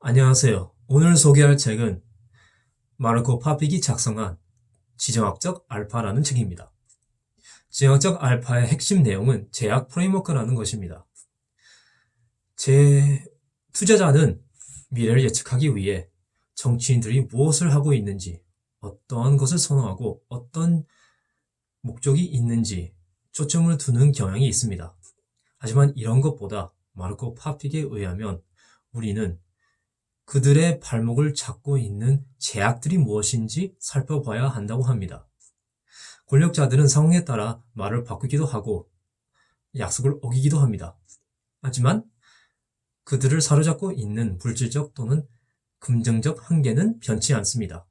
안녕하세요. 오늘 소개할 책은 마르코 파픽이 작성한 지정학적 알파라는 책입니다. 지정학적 알파의 핵심 내용은 제약 프레임워크라는 것입니다. 투자자는 미래를 예측하기 위해 정치인들이 무엇을 하고 있는지, 어떠한 것을 선호하고 어떤 목적이 있는지 초점을 두는 경향이 있습니다. 하지만 이런 것보다 마르코 파픽에 의하면 우리는 그들의 발목을 잡고 있는 제약들이 무엇인지 살펴봐야 한다고 합니다. 권력자들은 상황에 따라 말을 바꾸기도 하고 약속을 어기기도 합니다. 하지만 그들을 사로잡고 있는 물질적 또는 금전적 한계는 변치 않습니다.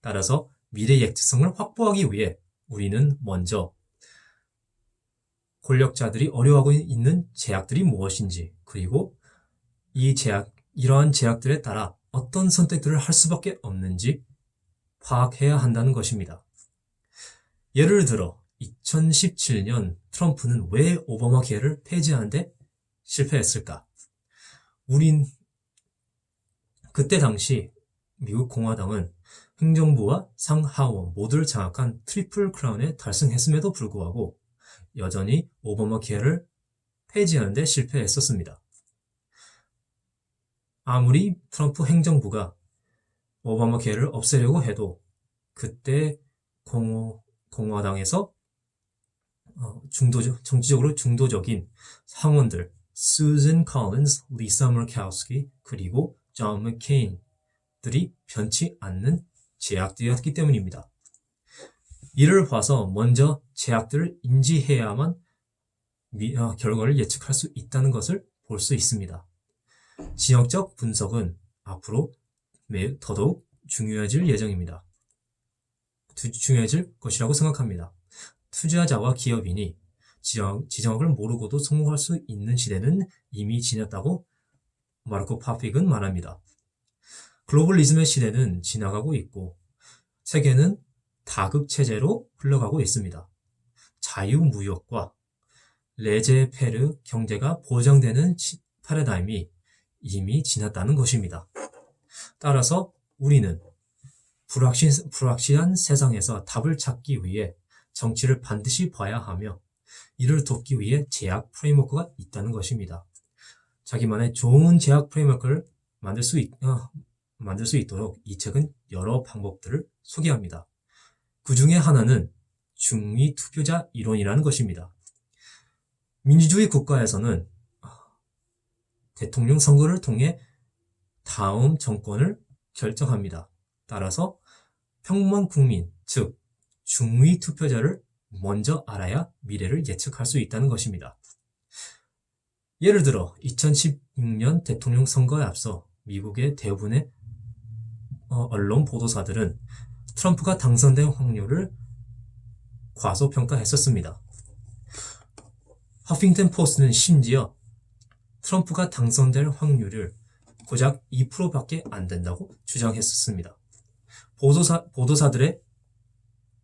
따라서 미래 예측성을 확보하기 위해 우리는 먼저 권력자들이 어려워하고 있는 제약들이 무엇인지, 그리고 이러한 제약들에 따라 어떤 선택들을 할 수밖에 없는지 파악해야 한다는 것입니다. 예를 들어 2017년 트럼프는 왜 오바마 케어를 폐지하는데 실패했을까? 그때 당시 미국 공화당은 행정부와 상하원 모두를 장악한 트리플 크라운에 달성했음에도 불구하고 여전히 오바마 케어를 폐지하는데 실패했었습니다. 아무리 트럼프 행정부가 오바마 케어를 없애려고 해도 그때 공화당에서 정치적으로 중도적인 상원들 수잔 컬린스, 리사 머카우스키 그리고 존 맥케인들이 변치 않는 제약들이었기 때문입니다. 이를 봐서 먼저 제약들을 인지해야만 결과를 예측할 수 있다는 것을 볼 수 있습니다. 지역적 분석은 앞으로 더더욱 중요해질 예정입니다. 중요해질 것이라고 생각합니다. 투자자와 기업인이 지정학을 모르고도 성공할 수 있는 시대는 이미 지났다고 마르코 파픽은 말합니다. 글로벌리즘의 시대는 지나가고 있고 세계는 다극체제로 흘러가고 있습니다. 자유무역과 레제페르 경제가 보장되는 패러다임이 이미 지났다는 것입니다. 따라서 우리는 불확실한 세상에서 답을 찾기 위해 정치를 반드시 봐야 하며 이를 돕기 위해 제약 프레임워크가 있다는 것입니다. 자기만의 좋은 제약 프레임워크를 만들 수 있도록 이 책은 여러 방법들을 소개합니다. 그 중에 하나는 중위 투표자 이론이라는 것입니다. 민주주의 국가에서는 대통령 선거를 통해 다음 정권을 결정합니다. 따라서 평범한 국민, 즉 중위 투표자를 먼저 알아야 미래를 예측할 수 있다는 것입니다. 예를 들어 2016년 대통령 선거에 앞서 미국의 대부분의 언론 보도사들은 트럼프가 당선된 확률을 과소평가했었습니다. 허핑턴 포스트는 심지어 트럼프가 당선될 확률을 고작 2%밖에 안 된다고 주장했었습니다. 보도사들의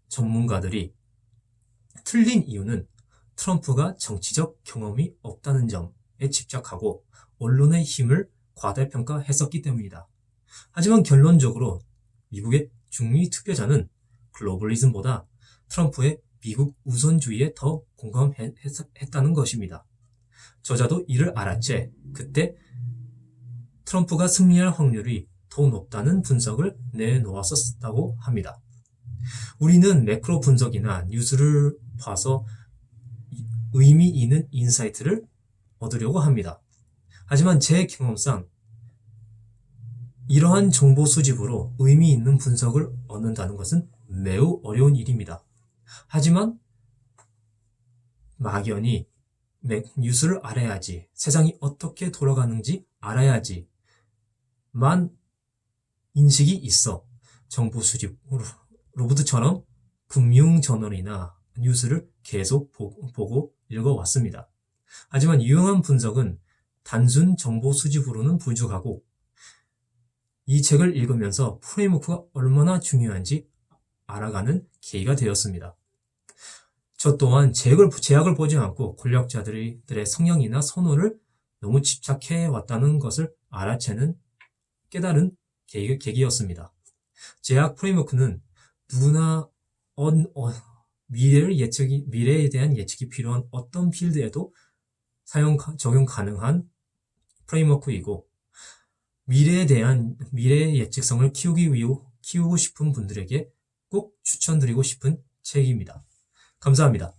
전문가들이 틀린 이유는 트럼프가 정치적 경험이 없다는 점에 집착하고 언론의 힘을 과대평가했었기 때문이다. 하지만 결론적으로 미국의 중위 투표자는 글로벌리즘보다 트럼프의 미국 우선주의에 더 공감했다는 것입니다. 저자도 이를 알았지 그때 트럼프가 승리할 확률이 더 높다는 분석을 내놓았었다고 합니다. 우리는 매크로 분석이나 뉴스를 봐서 의미 있는 인사이트를 얻으려고 합니다. 하지만 제 경험상 이러한 정보 수집으로 의미 있는 분석을 얻는다는 것은 매우 어려운 일입니다. 하지만 막연히 뉴스를 알아야지, 세상이 어떻게 돌아가는지 알아야지만 인식이 있어 정보 수집으로부터처럼 금융저널이나 뉴스를 계속 보고 읽어왔습니다. 하지만 유용한 분석은 단순 정보 수집으로는 부족하고 이 책을 읽으면서 프레임워크가 얼마나 중요한지 알아가는 계기가 되었습니다. 저 또한 제약을 보지 않고 권력자들의 성향이나 선호를 너무 집착해 왔다는 것을 알아채는 깨달은 계기였습니다. 제약 프레임워크는 누구나 미래에 대한 예측이 필요한 어떤 필드에도 적용 가능한 프레임워크이고, 미래의 예측성을 키우고 싶은 분들에게 꼭 추천드리고 싶은 책입니다. 감사합니다.